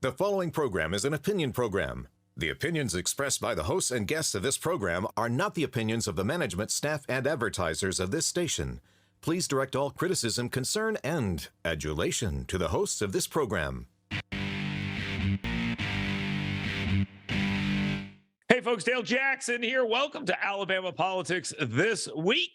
The following program is an opinion program. The opinions expressed by the hosts and guests of this program are not the opinions of the management, staff, and advertisers of this station. Please direct all criticism, concern, and adulation to the hosts of this program. Hey folks, Dale Jackson here. Welcome to Alabama Politics This Week.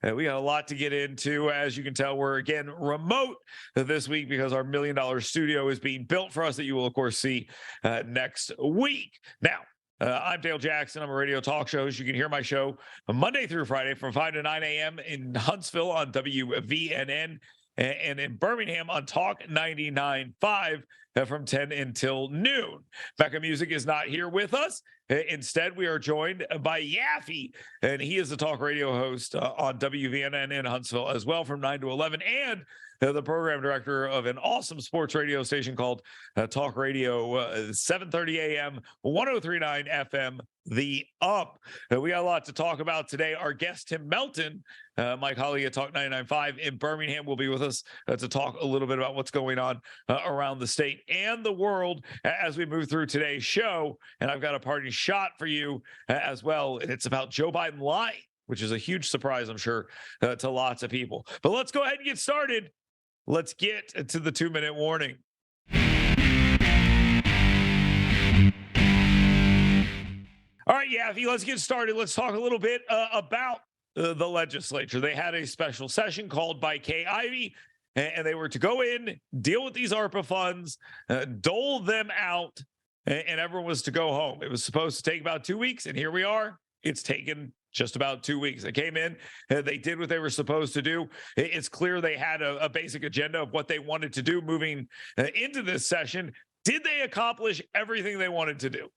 We got a lot to get into. As you can tell, we're again remote this week because our $1 million studio is being built for us that you will, of course, see next week. Now, I'm Dale Jackson. I'm a radio talk show host. You can hear my show Monday through Friday from 5 to 9 a.m. in Huntsville on WVNN and in Birmingham on Talk 99.5 from 10 until noon. Becca Music is not here with us. Instead, we are joined by Yaffe, and he is the talk radio host on WVNN in Huntsville as well from 9 to 11, and the program director of an awesome sports radio station called Talk Radio 730 a.m., 1039 FM, The Up. We got a lot to talk about today. Our guest, Tim Melton, my colleague at Talk 99.5 in Birmingham, will be with us to talk a little bit about what's going on around the state and the world as we move through today's show. And I've got a party shot for you as well. And it's about Joe Biden lying, which is a huge surprise, I'm sure, to lots of people. But let's go ahead and get started. Let's get to the 2-minute warning. All right, Yaffe, let's get started. Let's talk a little bit about the legislature. They had a special session called by Kay Ivey, and they were to go in, deal with these ARPA funds, dole them out, and everyone was to go home. It was supposed to take about 2 weeks, and here we are. It's taken just about 2 weeks. They came in, they did what they were supposed to do. It's clear they had a basic agenda of what they wanted to do moving into this session. Did they accomplish everything they wanted to do?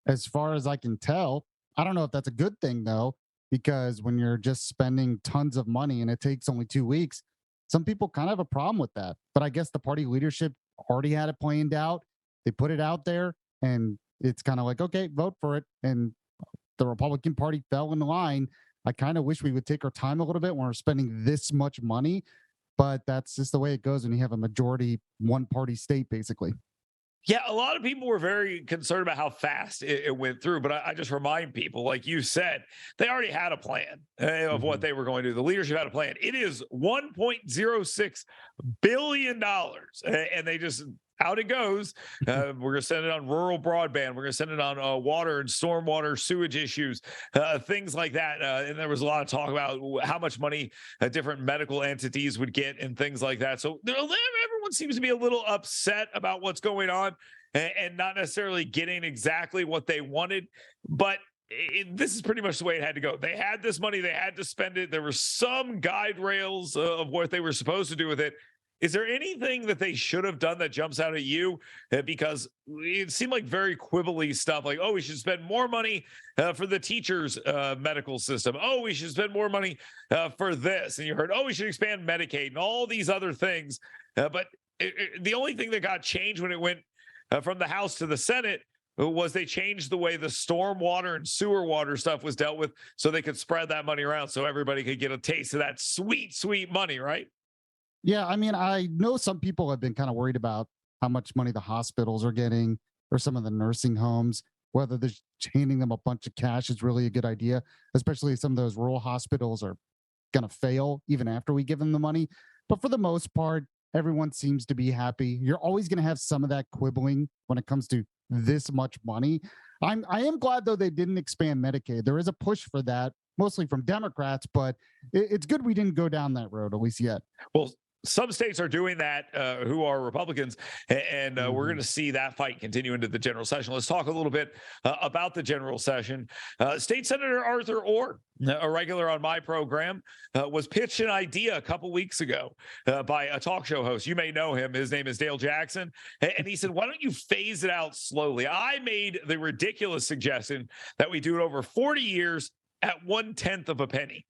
As far as I can tell, I don't know if that's a good thing, though, because when you're just spending tons of money and it takes only 2 weeks, some people kind of have a problem with that. But I guess the party leadership already had it planned out. They put it out there, and it's kind of like, okay, vote for it. And the Republican Party fell in line. I kind of wish we would take our time a little bit when we're spending this much money, but that's just the way it goes when you have a majority one-party state, basically. Yeah, a lot of people were very concerned about how fast it went through, but I just remind people, like you said, they already had a plan of what they were going to do. The leadership had a plan. It is $1.06 billion, and they just, out it goes. We're going to send it on rural broadband. We're going to send it on water and stormwater sewage issues, things like that. And there was a lot of talk about how much money different medical entities would get and things like that. So everyone seems to be a little upset about what's going on and not necessarily getting exactly what they wanted. But this is pretty much the way it had to go. They had this money. They had to spend it. There were some guide rails of what they were supposed to do with it. Is there anything that they should have done that jumps out at you? Because it seemed like very quibbly stuff like, oh, we should spend more money for the teachers' medical system. Oh, we should spend more money for this. And you heard, oh, we should expand Medicaid and all these other things. But the only thing that got changed when it went from the House to the Senate was they changed the way the stormwater and sewer water stuff was dealt with so they could spread that money around so everybody could get a taste of that sweet, sweet money, right? Yeah, I mean, I know some people have been kind of worried about how much money the hospitals are getting or some of the nursing homes, whether just handing them a bunch of cash is really a good idea, especially some of those rural hospitals are going to fail even after we give them the money. But for the most part, everyone seems to be happy. You're always going to have some of that quibbling when it comes to this much money. I am glad, though, they didn't expand Medicaid. There is a push for that, mostly from Democrats, but it's good we didn't go down that road, at least yet. Well, some states are doing that who are Republicans, and we're going to see that fight continue into the general session. Let's talk a little bit about the general session. State Senator Arthur Orr, a regular on my program, was pitched an idea a couple weeks ago by a talk show host. You may know him. His name is Dale Jackson. And he said, why don't you phase it out slowly? I made the ridiculous suggestion that we do it over 40 years at 1/10 of a penny.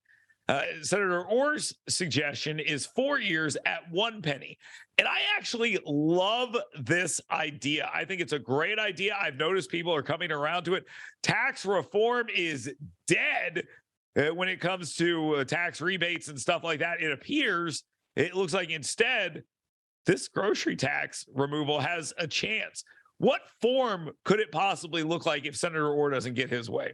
Senator Orr's suggestion is 4 years at 1 penny. And I actually love this idea. I think it's a great idea. I've noticed people are coming around to it. Tax reform is dead when it comes to tax rebates and stuff like that. It appears, it looks like instead this grocery tax removal has a chance. What form could it possibly look like if Senator Orr doesn't get his way?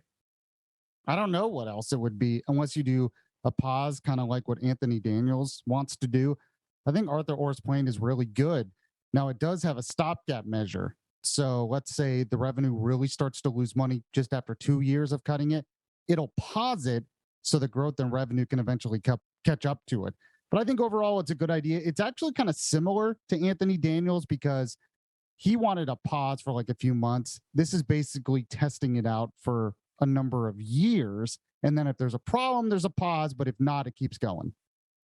I don't know what else it would be unless you do a pause, kind of like what Anthony Daniels wants to do. I think Arthur Orr's plan is really good. Now, it does have a stopgap measure. So let's say the revenue really starts to lose money just after 2 years of cutting it. It'll pause it so the growth in revenue can eventually catch up to it. But I think overall, it's a good idea. It's actually kind of similar to Anthony Daniels because he wanted a pause for like a few months. This is basically testing it out for a number of years. And then if there's a problem, there's a pause. But if not, it keeps going.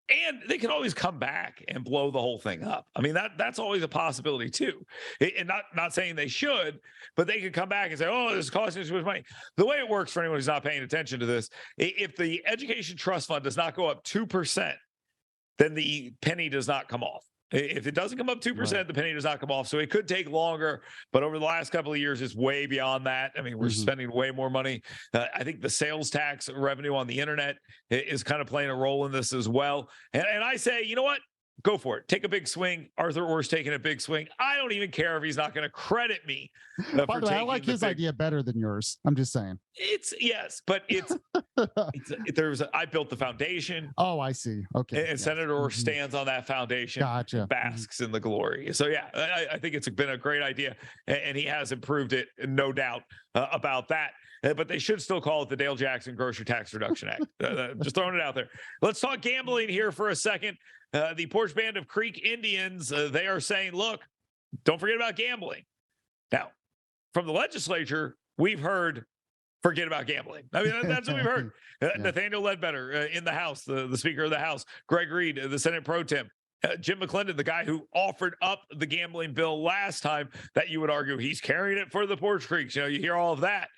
And they can always come back and blow the whole thing up. I mean, that's always a possibility too. And not saying they should, but they could come back and say, "Oh, this is costing us too much money." The way it works for anyone who's not paying attention to this, if the education trust fund does not go up 2%, then the penny does not come off. If it doesn't come up 2%, right, the penny does not come off. So it could take longer, but over the last couple of years, it's way beyond that. I mean, we're spending way more money. I think the sales tax revenue on the internet is kind of playing a role in this as well. And I say, you know what? Go for it. Take a big swing. Arthur Orr's taking a big swing. I don't even care if he's not going to credit me. By the way, I like his idea better than yours. I'm just saying. But I built the foundation. Oh, I see. Okay. And yes, Senator Orr stands on that foundation. Gotcha. Basks in the glory. So yeah, I think it's been a great idea, and he has improved it, no doubt about that. But they should still call it the Dale Jackson Grocery Tax Reduction Act. Just throwing it out there. Let's talk gambling here for a second. The Porch Band of Creek Indians, they are saying, look, don't forget about gambling. Now, from the legislature, we've heard, forget about gambling. I mean, that's what we've heard. Yeah. Nathaniel Ledbetter in the House, the Speaker of the House, Greg Reed, the Senate Pro Tem, Jim McClendon, the guy who offered up the gambling bill last time, that you would argue he's carrying it for the Porch Creeks. You hear all of that.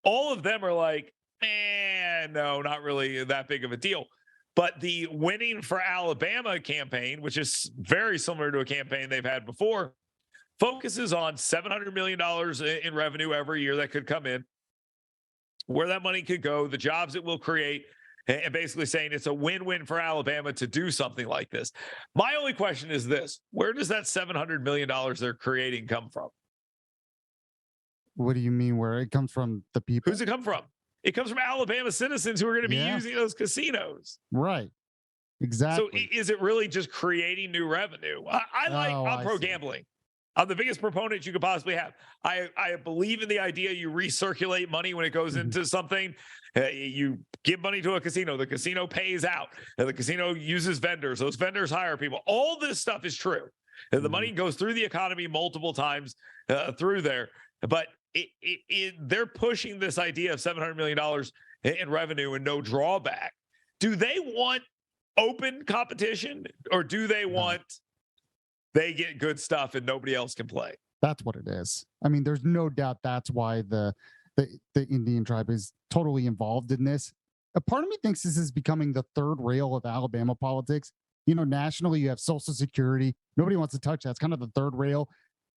All of them are like, no, not really that big of a deal. But the Winning for Alabama campaign, which is very similar to a campaign they've had before, focuses on $700 million in revenue every year that could come in, where that money could go, the jobs it will create, and basically saying it's a win-win for Alabama to do something like this. My only question is this: where does that $700 million they're creating come from? What do you mean where it comes from? The people? Who's it come from? It comes from Alabama citizens who are going to be using those casinos. Right. Exactly. So is it really just creating new revenue? I'm pro gambling. I'm the biggest proponent you could possibly have. I believe in the idea you recirculate money when it goes into something. You give money to a casino. The casino pays out. The casino uses vendors. Those vendors hire people. All this stuff is true. The money goes through the economy multiple times through there. But they're pushing this idea of $700 million in revenue and no drawback. Do they want open competition, or do they want they get good stuff and nobody else can play? That's what it is. I mean, there's no doubt that's why the Indian tribe is totally involved in this. A part of me thinks this is becoming the third rail of Alabama politics. Nationally, you have Social Security. Nobody wants to touch that. It's kind of the third rail.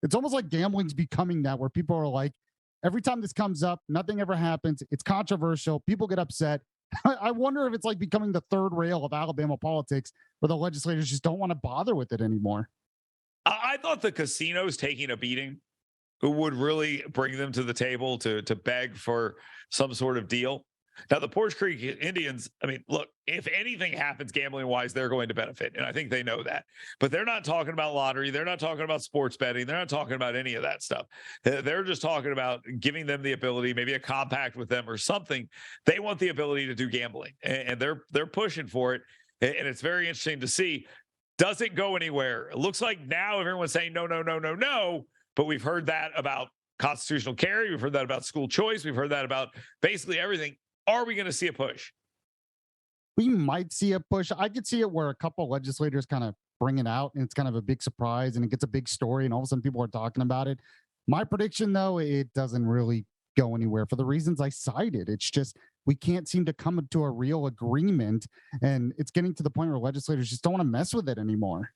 It's almost like gambling's becoming that, where people are like, every time this comes up, nothing ever happens. It's controversial. People get upset. I wonder if it's like becoming the third rail of Alabama politics, where the legislators just don't want to bother with it anymore. I thought the casinos taking a beating would really bring them to the table to beg for some sort of deal. Now, the Porch Creek Indians, I mean, look, if anything happens gambling-wise, they're going to benefit, and I think they know that. But they're not talking about lottery. They're not talking about sports betting. They're not talking about any of that stuff. They're just talking about giving them the ability, maybe a compact with them or something. They want the ability to do gambling, and they're pushing for it, and it's very interesting to see. Does it go anywhere? It looks like now everyone's saying no, no, no, no, no, but we've heard that about constitutional carry. We've heard that about school choice. We've heard that about basically everything. Are we going to see a push? We might see a push. I could see it where a couple of legislators kind of bring it out, and it's kind of a big surprise, and it gets a big story, and all of a sudden people are talking about it. My prediction, though, it doesn't really go anywhere for the reasons I cited. It's just we can't seem to come to a real agreement, and it's getting to the point where legislators just don't want to mess with it anymore.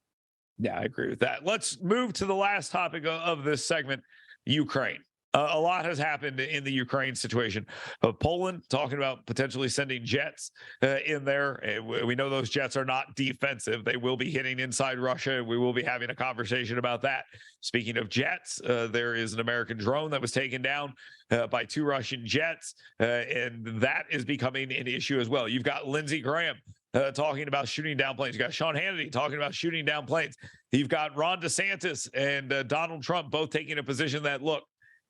Yeah, I agree with that. Let's move to the last topic of this segment, Ukraine. A lot has happened in the Ukraine situation. Poland talking about potentially sending jets in there. We know those jets are not defensive. They will be hitting inside Russia. We will be having a conversation about that. Speaking of jets, there is an American drone that was taken down by 2 Russian jets, and that is becoming an issue as well. You've got Lindsey Graham talking about shooting down planes. You've got Sean Hannity talking about shooting down planes. You've got Ron DeSantis and Donald Trump both taking a position that, look,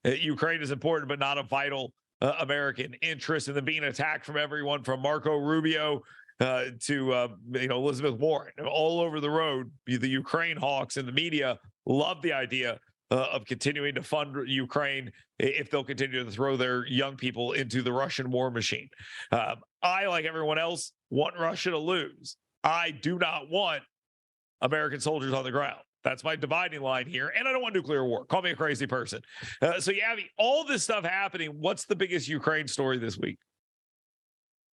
Ukraine is important, but not a vital American interest. And then being attacked from everyone from Marco Rubio to Elizabeth Warren, all over the road. The Ukraine hawks and the media love the idea of continuing to fund Ukraine if they'll continue to throw their young people into the Russian war machine. I, like everyone else, want Russia to lose. I do not want American soldiers on the ground. That's my dividing line here. And I don't want nuclear war. Call me a crazy person. So, Yavi, all this stuff happening. What's the biggest Ukraine story this week?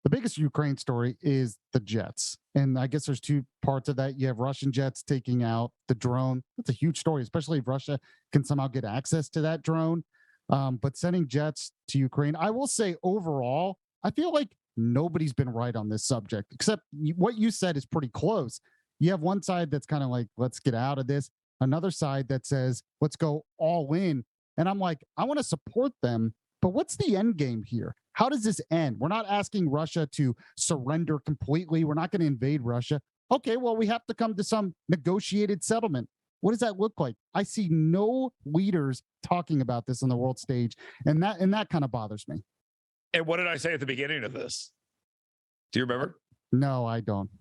The biggest Ukraine story is the jets. And I guess there's 2 parts of that. You have Russian jets taking out the drone. That's a huge story, especially if Russia can somehow get access to that drone. But sending jets to Ukraine, I will say overall, I feel like nobody's been right on this subject, except what you said is pretty close. You have one side that's kind of like, let's get out of this. Another side that says, let's go all in. And I'm like, I want to support them, but what's the end game here? How does this end? We're not asking Russia to surrender completely. We're not going to invade Russia. Okay, well, we have to come to some negotiated settlement. What does that look like? I see no leaders talking about this on the world stage, and that kind of bothers me. And what did I say at the beginning of this? Do you remember? No, I don't.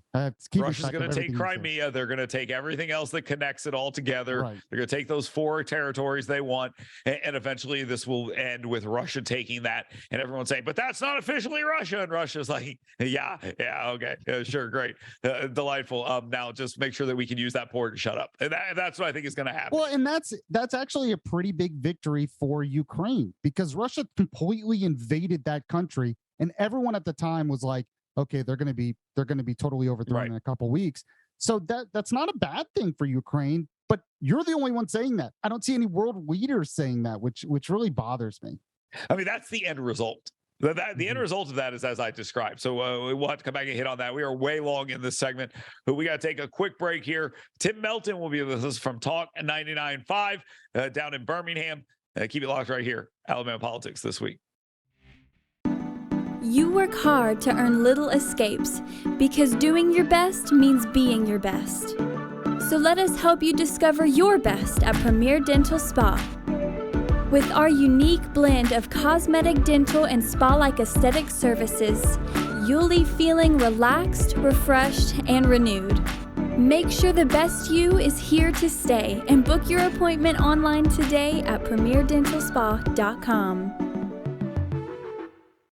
Russia's going to take Crimea. They're going to take everything else that connects it all together. Right. They're going to take those 4 territories they want. And eventually this will end with Russia taking that. And everyone's saying, but that's not officially Russia. And Russia's like, yeah, okay. Sure. Great. Delightful. Now just make sure that we can use that port and shut up. And that's what I think is going to happen. Well, and that's actually a pretty big victory for Ukraine, because Russia completely invaded that country. And everyone at the time was like, okay, they're going to be totally overthrown in a couple of weeks. So that's not a bad thing for Ukraine, but you're the only one saying that. I don't see any world leaders saying that, which really bothers me. I mean, that's the end result. The end result of that is as I described. So we'll have to come back and hit on that. We are way long in this segment, but we got to take a quick break here. Tim Melton will be with us from Talk 99.5 down in Birmingham. Keep it locked right here. Alabama Politics This Week. You work hard to earn little escapes, because doing your best means being your best. So let us help you discover your best at Premier Dental Spa. With our unique blend of cosmetic, dental, and spa-like aesthetic services, you'll leave feeling relaxed, refreshed, and renewed. Make sure the best you is here to stay, and book your appointment online today at premierdentalspa.com.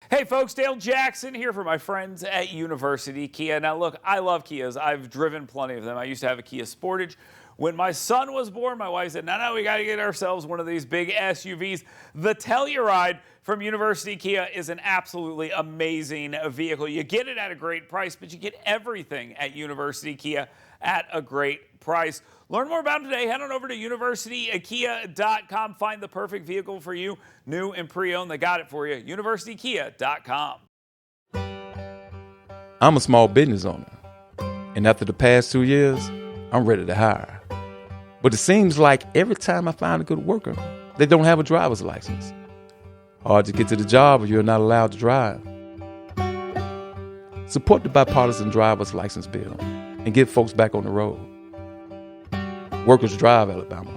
Hey folks, Dale Jackson here for my friends at University Kia. Now look, I love Kias. I've driven plenty of them. I used to have a Kia Sportage. When my son was born, my wife said, no, we got to get ourselves one of these big SUVs. The Telluride from University Kia is an absolutely amazing vehicle. You get it at a great price, but you get everything at University Kia at a great price. Learn more about it today. Head on over to universitykia.com. Find the perfect vehicle for you, new and pre-owned. They got it for you. universitykia.com. I'm a small business owner, and after the past 2 years, I'm ready to hire. But it seems like every time I find a good worker, they don't have a driver's license. Hard to get to the job if you're not allowed to drive. Support the bipartisan driver's license bill and get folks back on the road. Workers drive Alabama.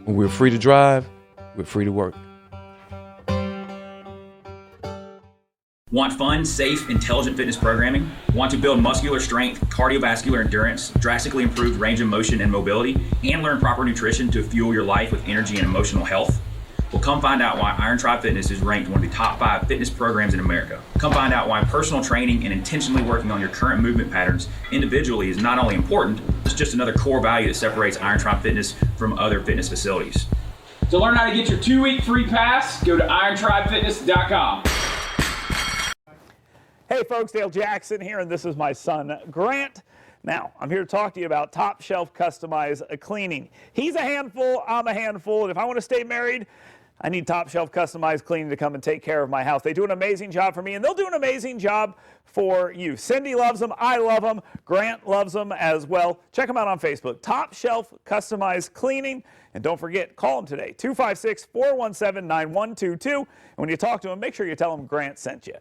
When we're free to drive, we're free to work. Want fun, safe, intelligent fitness programming? Want to build muscular strength, cardiovascular endurance, drastically improved range of motion and mobility, and learn proper nutrition to fuel your life with energy and emotional health? Well, come find out why Iron Tribe Fitness is ranked one of the top 5 fitness programs in America. Come find out why personal training and intentionally working on your current movement patterns individually is not only important, it's just another core value that separates Iron Tribe Fitness from other fitness facilities. To learn how to get your 2-week free pass, go to irontribefitness.com. Hey folks, Dale Jackson here, and this is my son, Grant. Now, I'm here to talk to you about Top Shelf Customized Cleaning. He's a handful, I'm a handful, and if I want to stay married, I need Top Shelf Customized Cleaning to come and take care of my house. They do an amazing job for me, and they'll do an amazing job for you. Cindy loves them. I love them. Grant loves them as well. Check them out on Facebook. Top Shelf Customized Cleaning. And don't forget, call them today, 256-417-9122. And when you talk to them, make sure you tell them Grant sent you.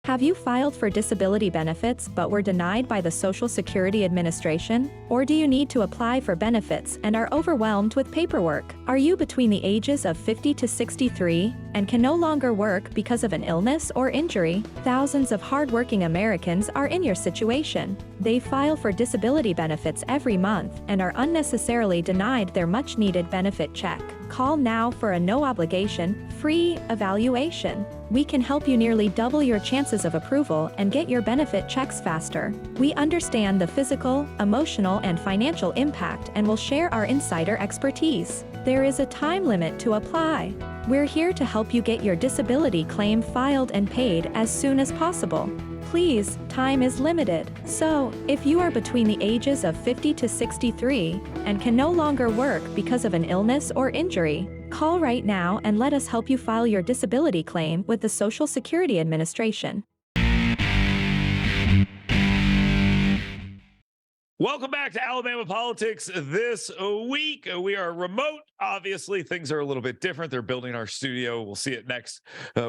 Have you filed for disability benefits but were denied by the Social Security Administration? Or do you need to apply for benefits and are overwhelmed with paperwork? Are you between the ages of 50 to 63 and can no longer work because of an illness or injury? Thousands of hardworking Americans are in your situation. They file for disability benefits every month and are unnecessarily denied their much-needed benefit check. Call now for a no-obligation, free evaluation. We can help you nearly double your chances of approval and get your benefit checks faster. We understand the physical, emotional, and financial impact and will share our insider expertise. There is a time limit to apply. We're here to help you get your disability claim filed and paid as soon as possible. Please, time is limited. So, if you are between the ages of 50 to 63 and can no longer work because of an illness or injury, call right now and let us help you file your disability claim with the Social Security Administration. Welcome back to Alabama Politics this week. We are remote. Obviously, things are a little bit different. They're building our studio. We'll see it next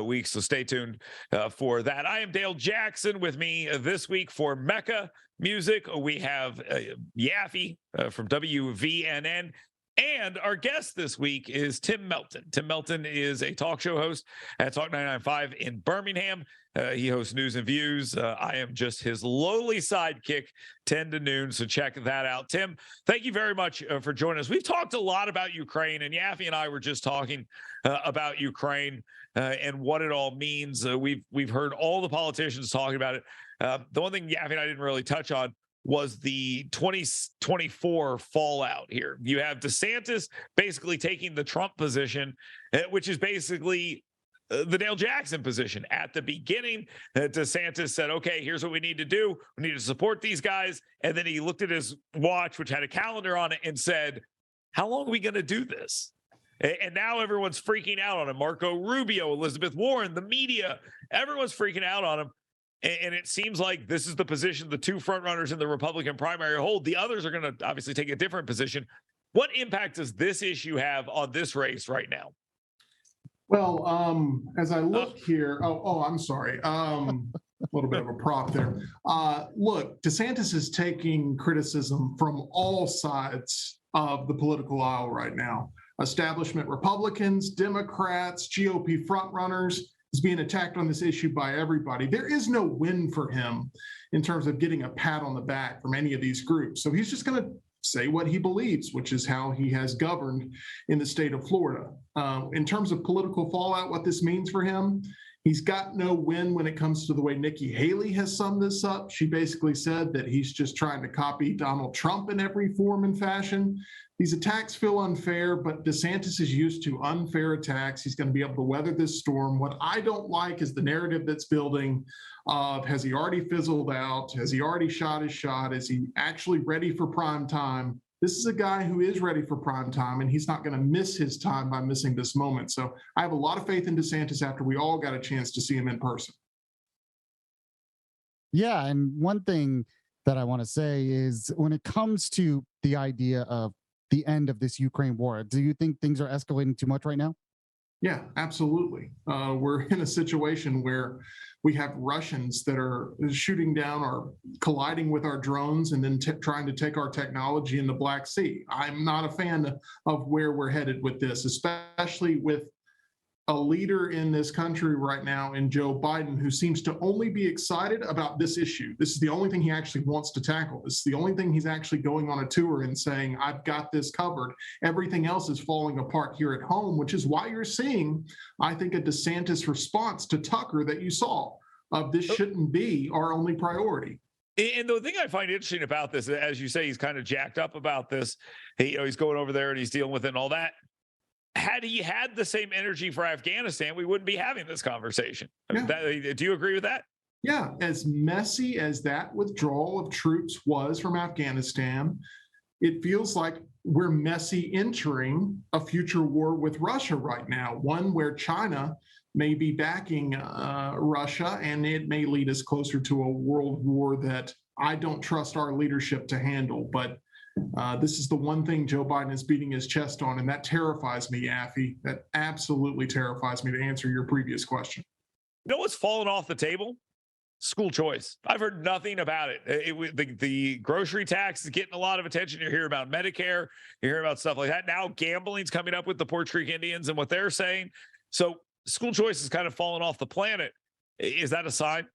week, so stay tuned for that. I am Dale Jackson. With me this week for Mecca Music, we have Yaffe from WVNN. And our guest this week is Tim Melton. Tim Melton is a talk show host at Talk 99.5 in Birmingham. He hosts News and Views. I am just his lowly sidekick, 10 to noon, so check that out. Tim, thank you very much for joining us. We've talked a lot about Ukraine, and Yaffe and I were just talking about Ukraine and what it all means. We've heard all the politicians talking about it. The one thing Yaffe and I didn't really touch on was the 2024 fallout here. You have DeSantis basically taking the Trump position, which is basically the Dale Jackson position. At the beginning, DeSantis said, okay, here's what we need to do. We need to support these guys. And then he looked at his watch, which had a calendar on it, and said, how long are we going to do this? And now everyone's freaking out on him. Marco Rubio, Elizabeth Warren, the media, everyone's freaking out on him. And it seems like this is the position the two frontrunners in the Republican primary hold. The others are going to obviously take a different position. What impact does this issue have on this race right now? Well, as I look here, I'm sorry. A little bit of a prop there. Look, DeSantis is taking criticism from all sides of the political aisle right now. Establishment Republicans, Democrats, GOP frontrunners. Is being attacked on this issue by everybody. There is no win for him in terms of getting a pat on the back from any of these groups. So he's just going to say what he believes, which is how he has governed in the state of Florida. In terms of political fallout, what this means for him, he's got no win when it comes to the way Nikki Haley has summed this up. She basically said that he's just trying to copy Donald Trump in every form and fashion. These attacks feel unfair, but DeSantis is used to unfair attacks. He's going to be able to weather this storm. What I don't like is the narrative that's building of, has he already fizzled out? Has he already shot his shot? Is he actually ready for prime time? This is a guy who is ready for prime time, and he's not going to miss his time by missing this moment. So I have a lot of faith in DeSantis after we all got a chance to see him in person. Yeah, and one thing that I want to say is when it comes to the idea of the end of this Ukraine war, do you think things are escalating too much right now? Yeah, absolutely. We're in a situation where we have Russians that are shooting down or colliding with our drones and then trying to take our technology in the Black Sea. I'm not a fan of where we're headed with this, especially with a leader in this country right now in Joe Biden, who seems to only be excited about this issue. This is the only thing he actually wants to tackle. This is the only thing he's actually going on a tour and saying, I've got this covered. Everything else is falling apart here at home, which is why you're seeing, I think, a DeSantis response to Tucker that you saw of this shouldn't be our only priority. And the thing I find interesting about this, as you say, he's kind of jacked up about this. He's going over there and he's dealing with it and all that. Had he had the same energy for Afghanistan, we wouldn't be having this conversation. I mean, do you agree with that? Yeah, as messy as that withdrawal of troops was from Afghanistan, it feels like we're messy entering a future war with Russia right now, one where China may be backing Russia, and it may lead us closer to a world war that I don't trust our leadership to handle. But this is the one thing Joe Biden is beating his chest on, and that terrifies me, Affy. That absolutely terrifies me, to answer your previous question. You know what's fallen off the table? School choice. I've heard nothing about it. The grocery tax is getting a lot of attention. You hear about Medicare, you hear about stuff like that. Now gambling's coming up with the Puerto Rican Indians and what they're saying. So school choice is kind of fallen off the planet. Is that a sign?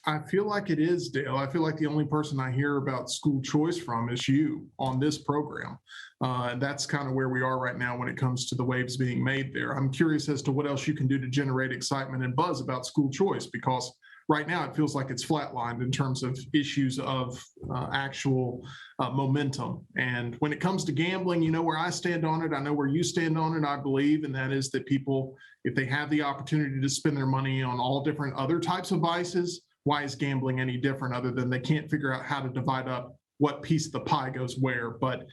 I feel like it is, Dale. I feel like the only person I hear about school choice from is you on this program. And that's kind of where we are right now when it comes to the waves being made there. I'm curious as to what else you can do to generate excitement and buzz about school choice, because right now it feels like it's flatlined in terms of issues of actual momentum. And when it comes to gambling, you know where I stand on it. I know where you stand on it, I believe, and that is that people, if they have the opportunity to spend their money on all different other types of vices, why is gambling any different other than they can't figure out how to divide up what piece of the pie goes where? But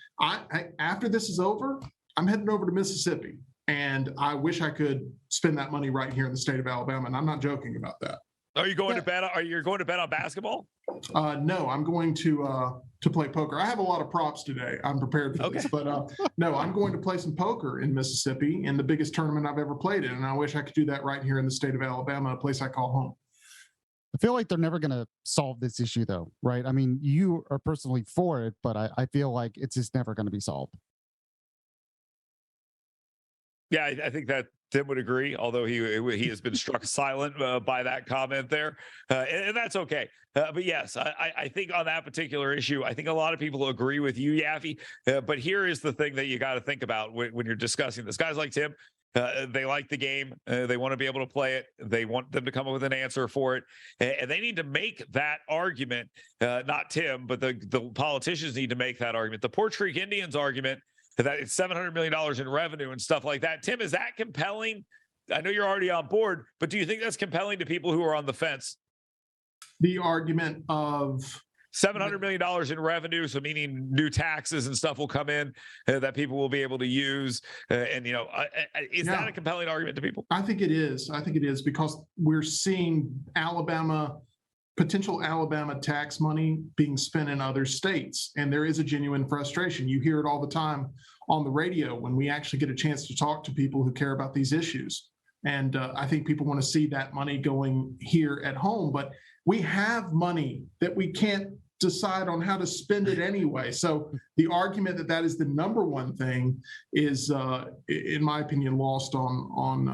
after this is over, I'm heading over to Mississippi, and I wish I could spend that money right here in the state of Alabama, and I'm not joking about that. Are you going to bet? Are you going to bet on basketball? No, I'm going to play poker. I have a lot of props today. I'm prepared for this, but no, I'm going to play some poker in Mississippi in the biggest tournament I've ever played in, and I wish I could do that right here in the state of Alabama, a place I call home. I feel like they're never going to solve this issue, though, right? I mean, you are personally for it, but I feel like it's just never going to be solved. Yeah, I think that Tim would agree, although he has been struck silent by that comment there, and that's okay. But yes, I think on that particular issue, I think a lot of people agree with you, Yaffee. But here is the thing that you got to think about when you're discussing this. Guys like Tim, they like the game. They want to be able to play it. They want them to come up with an answer for it. And they need to make that argument, not Tim, but the politicians need to make that argument. The Puerto Rican Indians argument, that it's $700 million in revenue and stuff like that. Tim, is that compelling? I know you're already on board, but do you think that's compelling to people who are on the fence? The argument of $700 million in revenue, so meaning new taxes and stuff will come in that people will be able to use. And, is that a compelling argument to people? I think it is. I think it is, because we're seeing potential Alabama tax money being spent in other states. And there is a genuine frustration. You hear it all the time on the radio when we actually get a chance to talk to people who care about these issues. And I think people want to see that money going here at home. But we have money that we can't decide on how to spend it anyway. So the argument that is the number one thing is, in my opinion, lost on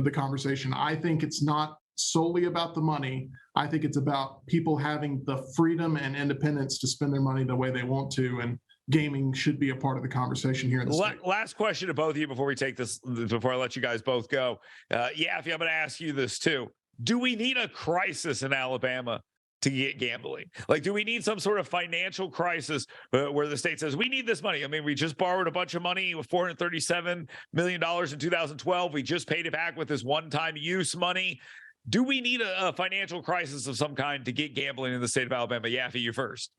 the conversation. I think it's not solely about the money. I think it's about people having the freedom and independence to spend their money the way they want to, and gaming should be a part of the conversation here in the state. Last question to both of you before we take this, before I let you guys both go. Yaffee, I'm going to ask you this too. Do we need a crisis in Alabama to get gambling? Like, do we need some sort of financial crisis where the state says, we need this money? I mean, we just borrowed a bunch of money with $437 million in 2012. We just paid it back with this one-time use money. Do we need a financial crisis of some kind to get gambling in the state of Alabama? Yaffee, you first.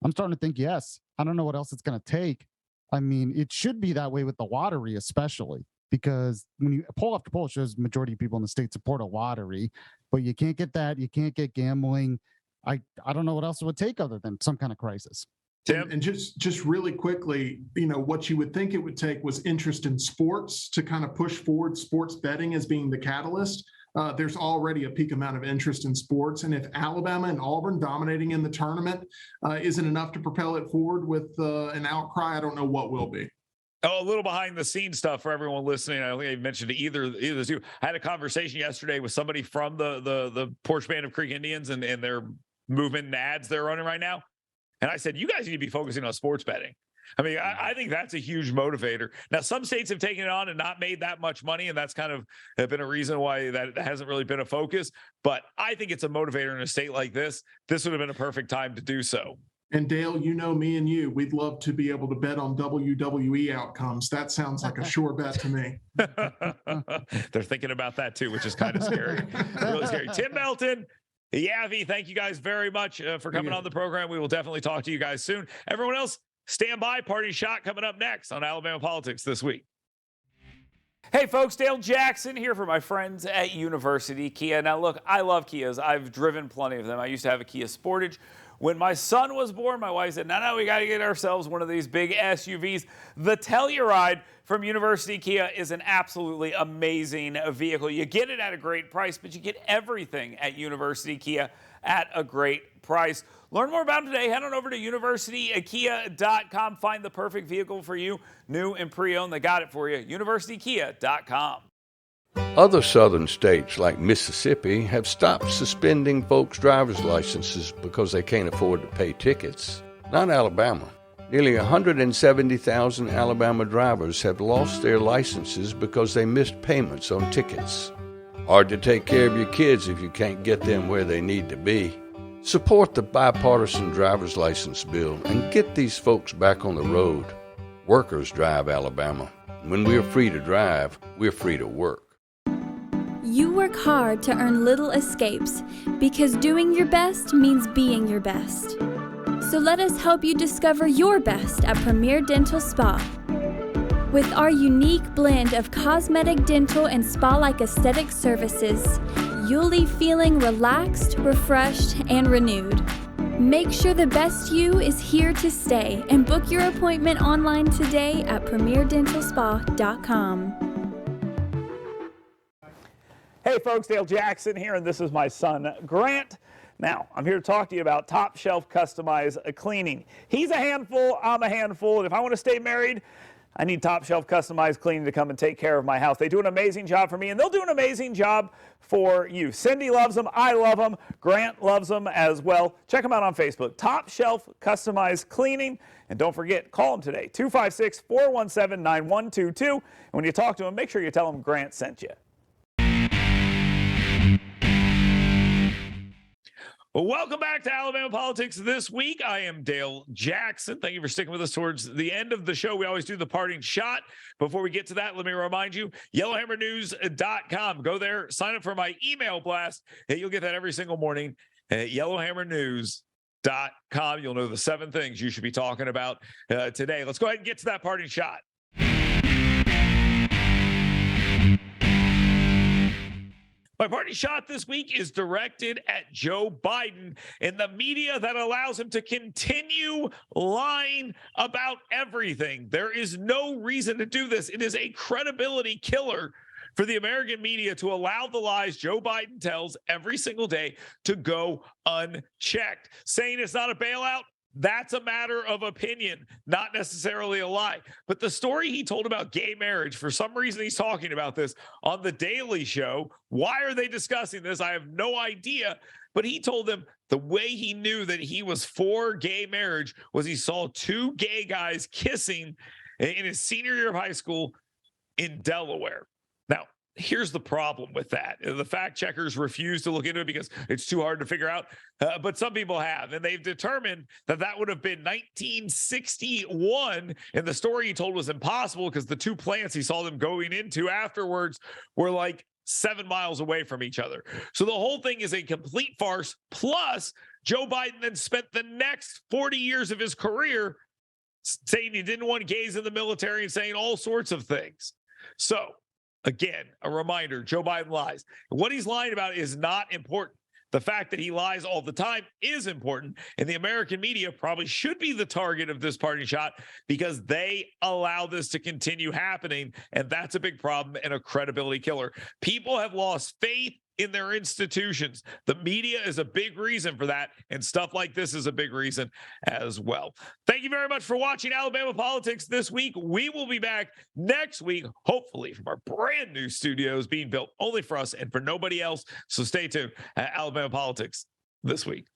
I'm starting to think yes. I don't know what else it's going to take. I mean, it should be that way with the lottery, especially because when you poll after poll shows majority of people in the state support a lottery, but you can't get that. You can't get gambling. I don't know what else it would take other than some kind of crisis. Tim? And just really quickly, what you would think it would take was interest in sports to kind of push forward sports betting as being the catalyst. There's already a peak amount of interest in sports. And if Alabama and Auburn dominating in the tournament isn't enough to propel it forward with an outcry, I don't know what will be. Oh, a little behind the scenes stuff for everyone listening. I don't think I mentioned to either of the two. I had a conversation yesterday with somebody from the Porsche Band of Creek Indians and their movement and ads they're running right now. And I said, you guys need to be focusing on sports betting. I mean, I think that's a huge motivator. Now, some states have taken it on and not made that much money, and that's kind of been a reason why that hasn't really been a focus. But I think it's a motivator in a state like this. This would have been a perfect time to do so. And Dale, me and you, we'd love to be able to bet on WWE outcomes. That sounds like a sure bet to me. They're thinking about that too, which is kind of scary. Really scary. Tim Melton, Yeah, V, thank you guys very much for coming on the program. We will definitely talk to you guys soon. Everyone else, stand by. Party Shot coming up next on Alabama Politics This Week. Hey folks, Dale Jackson here for my friends at University Kia. Now look, I love Kias. I've driven plenty of them. I used to have a Kia Sportage. When my son was born, my wife said, no, we got to get ourselves one of these big SUVs. The Telluride from University Kia is an absolutely amazing vehicle. You get it at a great price, but you get everything at University Kia at a great price. Learn more about them today. Head on over to universitykia.com. Find the perfect vehicle for you, new and pre-owned. They got it for you. universitykia.com. Other southern states like Mississippi have stopped suspending folks' driver's licenses because they can't afford to pay tickets. Not Alabama. Nearly 170,000 Alabama drivers have lost their licenses because they missed payments on tickets. Hard to take care of your kids if you can't get them where they need to be. Support the bipartisan driver's license bill and get these folks back on the road. Workers drive Alabama. When we're free to drive, we're free to work. You work hard to earn little escapes because doing your best means being your best. So let us help you discover your best at Premier Dental Spa. With our unique blend of cosmetic, dental, and spa-like aesthetic services, you'll leave feeling relaxed, refreshed, and renewed. Make sure the best you is here to stay and book your appointment online today at premierdentalspa.com. Hey folks, Dale Jackson here, and this is my son, Grant. Now, I'm here to talk to you about Top Shelf Customized Cleaning. He's a handful, I'm a handful, and if I want to stay married, I need Top Shelf Customized Cleaning to come and take care of my house. They do an amazing job for me, and they'll do an amazing job for you. Cindy loves them. I love them. Grant loves them as well. Check them out on Facebook. Top Shelf Customized Cleaning. And don't forget, call them today, 256-417-9122. And when you talk to them, make sure you tell them Grant sent you. Well, welcome back to Alabama Politics This Week. I am Dale Jackson. Thank you for sticking with us towards the end of the show. We always do the parting shot. Before we get to that, let me remind you, yellowhammernews.com. Go there, sign up for my email blast, and you'll get that every single morning at yellowhammernews.com. You'll know the 7 things you should be talking about today. Let's go ahead and get to that parting shot. My party shot this week is directed at Joe Biden and the media that allows him to continue lying about everything. There is no reason to do this. It is a credibility killer for the American media to allow the lies Joe Biden tells every single day to go unchecked. Saying it's not a bailout, that's a matter of opinion, not necessarily a lie. But the story he told about gay marriage, for some reason he's talking about this on The Daily Show. Why are they discussing this? I have no idea. But he told them the way he knew that he was for gay marriage was he saw 2 gay guys kissing in his senior year of high school in Delaware. Now, here's the problem with that. The fact checkers refuse to look into it because it's too hard to figure out. But some people have, and they've determined that that would have been 1961. And the story he told was impossible because the 2 plants he saw them going into afterwards were like 7 miles away from each other. So the whole thing is a complete farce. Plus, Joe Biden then spent the next 40 years of his career saying he didn't want gays in the military and saying all sorts of things. So, again, a reminder, Joe Biden lies. What he's lying about is not important. The fact that he lies all the time is important, and the American media probably should be the target of this parting shot because they allow this to continue happening, and that's a big problem and a credibility killer. People have lost faith in their institutions. The media is a big reason for that, and stuff like this is a big reason as well. Thank you very much for watching Alabama Politics This Week. We will be back next week, hopefully from our brand new studios being built only for us and for nobody else. So stay tuned. Alabama Politics This Week.